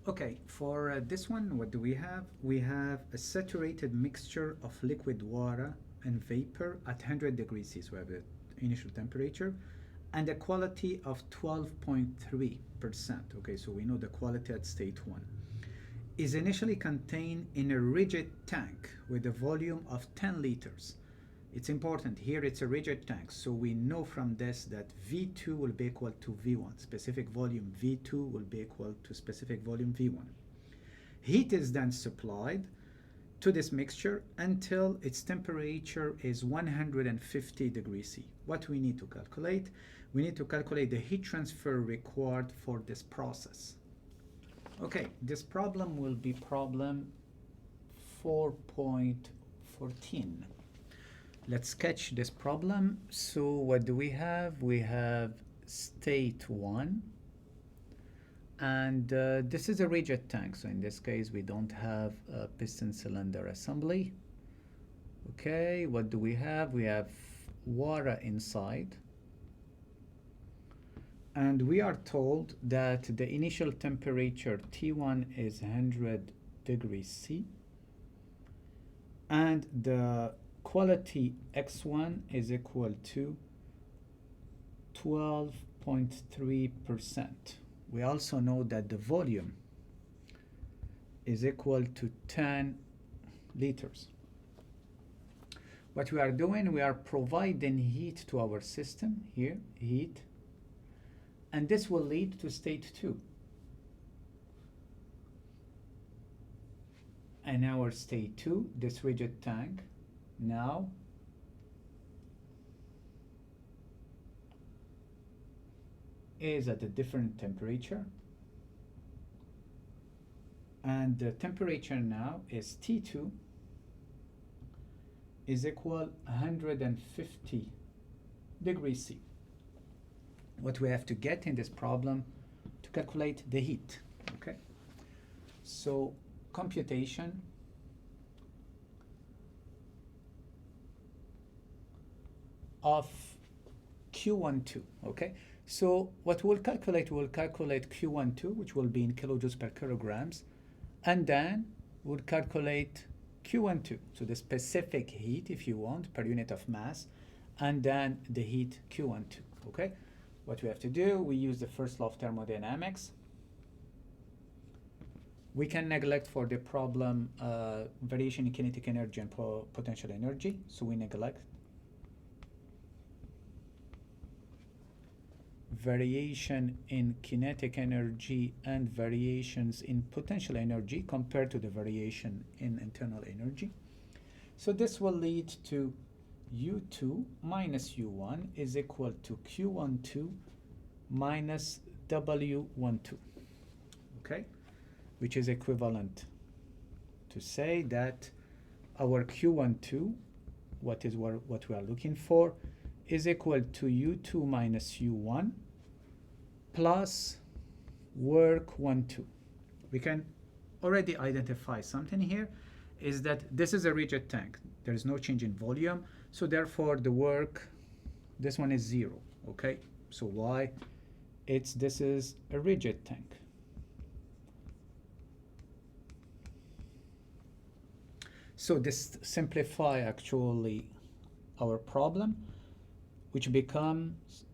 Okay, for this one, what do we have? We have a saturated mixture of liquid water and vapor at 100 degrees C, so we have the initial temperature, and a quality of 12.3%. Okay, so we know the quality at state 1. Is initially contained in a rigid tank with a volume of 10 liters. It's important here, it's a rigid tank, so we know from this that V2 will be equal to V1. Specific volume V2 will be equal to specific volume V1. Heat is then supplied to this mixture until its temperature is 150 degrees C. What we need to calculate? We need to calculate the heat transfer required for this process. Okay, this problem will be problem 4.14. Let's sketch this problem. So what do we have? We have state 1, and this is a rigid tank, so in this case we don't have a piston cylinder assembly. Okay, what do we have? We have water inside, and we are told that the initial temperature T1 is 100 degrees C, and the quality X1 is equal to 12.3%. We also know that the volume is equal to 10 liters. What we are doing, we are providing heat to our system here, heat, and this will lead to state 2. And our state 2, this rigid tank, now is at a different temperature, and the temperature now is T2 is equal 150 degrees C. What we have to get in this problem to calculate the heat. Okay, so computation of Q12. Okay, so what we'll calculate Q12, which will be in kilojoules per kilograms, and then we'll calculate Q12, so the specific heat, if you want, per unit of mass, and then the heat Q12. Okay, what we have to do, we use the first law of thermodynamics. We can neglect for the problem variation in kinetic energy and potential energy, so we neglect variation in kinetic energy and variations in potential energy compared to the variation in internal energy. So this will lead to U2 minus U1 is equal to Q12 minus W12, okay, which is equivalent to say that our Q12, what we are looking for, is equal to U2 minus U1 plus work 12. We can already identify something here, is that this is a rigid tank. There is no change in volume, so therefore the work, this one is 0. Okay, so why? This is a rigid tank. So this simplify actually our problem, which becomes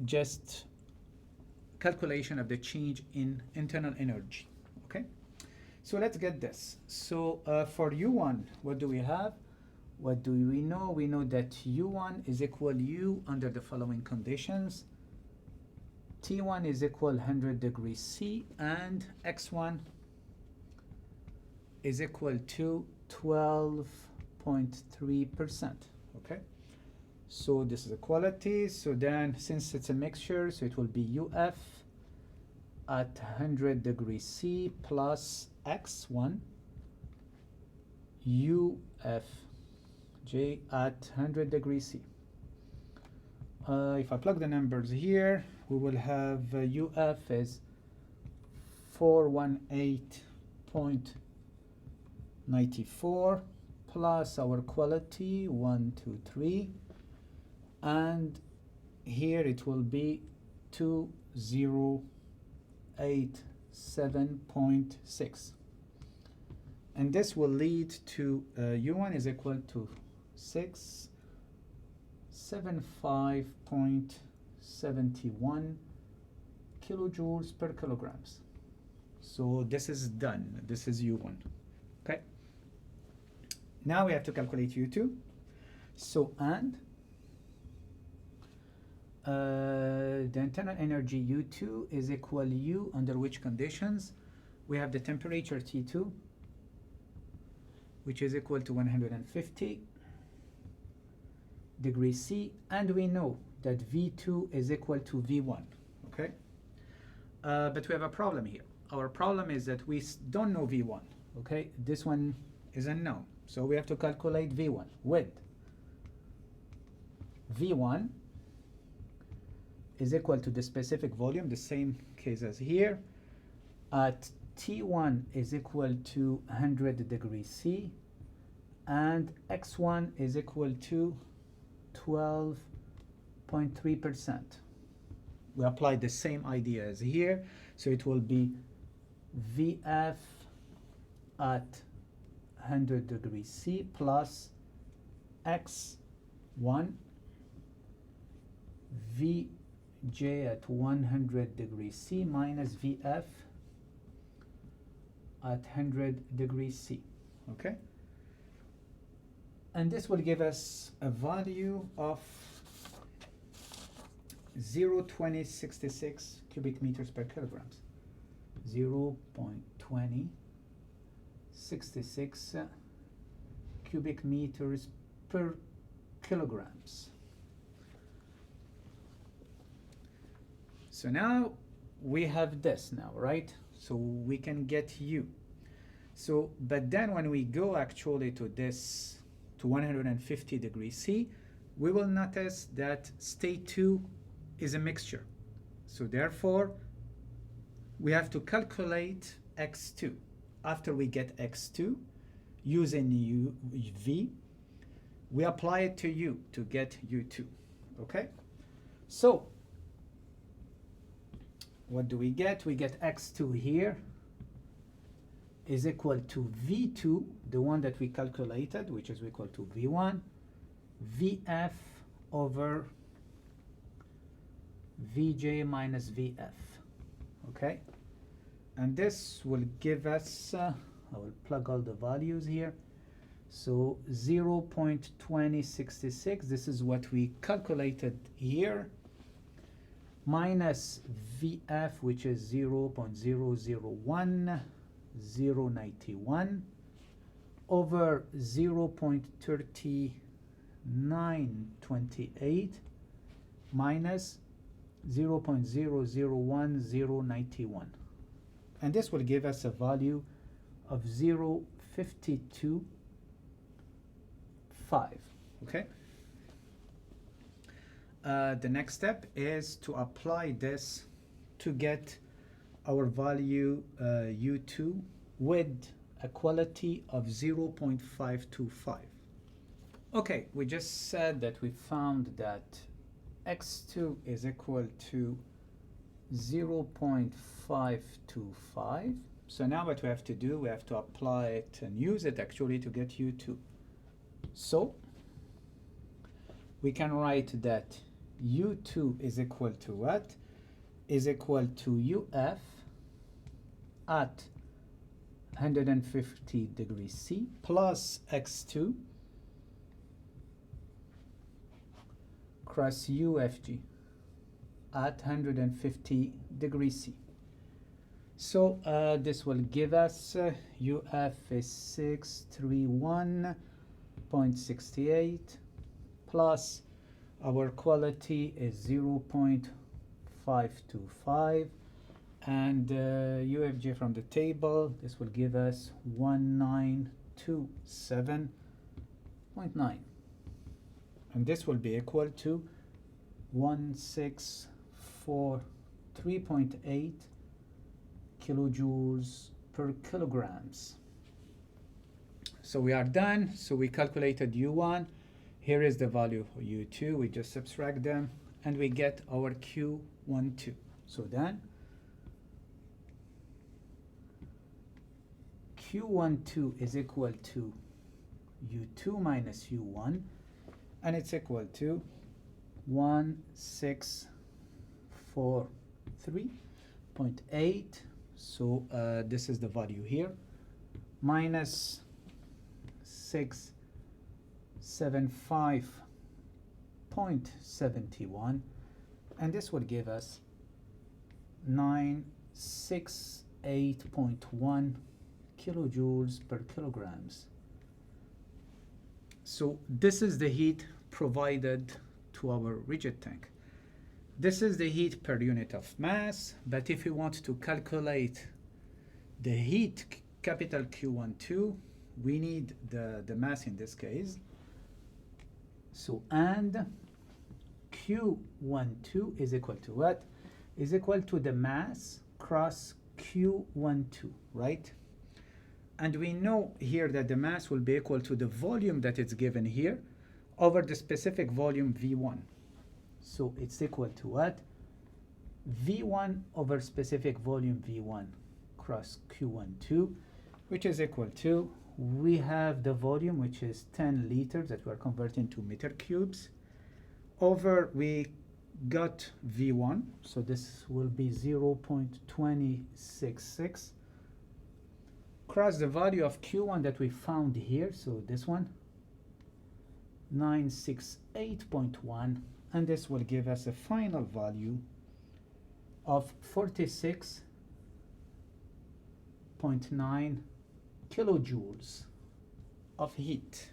just calculation of the change in internal energy. Okay, so let's get this. So for U1, what do we have? What do we know? We know that U1 is equal U under the following conditions. T1 is equal 100 degrees C, and X1 is equal to 12.3%. Okay, so this is a quality. So then, since it's a mixture, so it will be UF at 100 degrees C plus X1 UFJ at 100 degrees C. If I plug the numbers here, we will have UF is 418.94 plus our quality 123, and here it will be 2087 7.6. And this will lead to U1 is equal to 675.71 kilojoules per kilograms. So this is done. This is U1. Okay. Now we have to calculate U2. So, and the internal energy U2 is equal U under which conditions? We have the temperature T2, which is equal to 150 degrees C, and we know that V2 is equal to V1, okay? But we have a problem here. Our problem is that we don't know V1, okay? This one is unknown, so we have to calculate V1 with V1 is equal to the specific volume, the same case as here, at T1 is equal to 100 degrees C, and X1 is equal to 12.3%. We apply the same idea as here, so it will be VF at 100 degrees C plus X1 VJ at 100 degrees C minus VF at 100 degrees C, okay? And this will give us a value of 0.2066 cubic meters per kilograms. 0.2066 cubic meters per kilograms. So now we have this now, right? So we can get U. So, but then when we go actually to this, to 150 degrees C, we will notice that state 2 is a mixture. So therefore, we have to calculate X2. After we get X2, using V, we apply it to U to get U2, okay? So, what do we get? We get X2 here is equal to V2, the one that we calculated, which is equal to V1, VF over VJ minus VF, okay? And this will give us, I will plug all the values here. So 0.2066, this is what we calculated here, minus VF, which is 0.001091 over 0.3928 minus 0.001091. And this will give us a value of 0.525, okay? The next step is to apply this to get our value U2 with a quality of 0.525. Okay, we just said that we found that X2 is equal to 0.525. So now what we have to do, we have to apply it and use it actually to get U2. So we can write that U2 is equal to what? Is equal to UF at 150 degrees C plus X2 cross UFG at 150 degrees C. So this will give us UF is 631.68 plus our quality is 0.525, and UFG from the table, this will give us 1927.9, and this will be equal to 1643.8 kilojoules per kilograms. So we are done. So we calculated U1. Here is the value for U2. We just subtract them and we get our Q12. So then Q12 is equal to U2 minus U1, and it's equal to 1643.8. So this is the value here, minus 675.71, and this will give us 968.1 kilojoules per kilograms. So this is the heat provided to our rigid tank. This is the heat per unit of mass, but if we want to calculate the heat capital Q12, we need the mass in this case. So, and Q12 is equal to what? Is equal to the mass cross Q12, right? And we know here that the mass will be equal to the volume that is given here over the specific volume V1. So it's equal to what? V1 over specific volume V1 cross Q12, which is equal to, we have the volume, which is 10 liters that we're converting to meter cubes, over, we got V1, so this will be 0.266, cross the value of Q1 that we found here, so this one, 968.1, and this will give us a final value of 46.9 kilojoules of heat.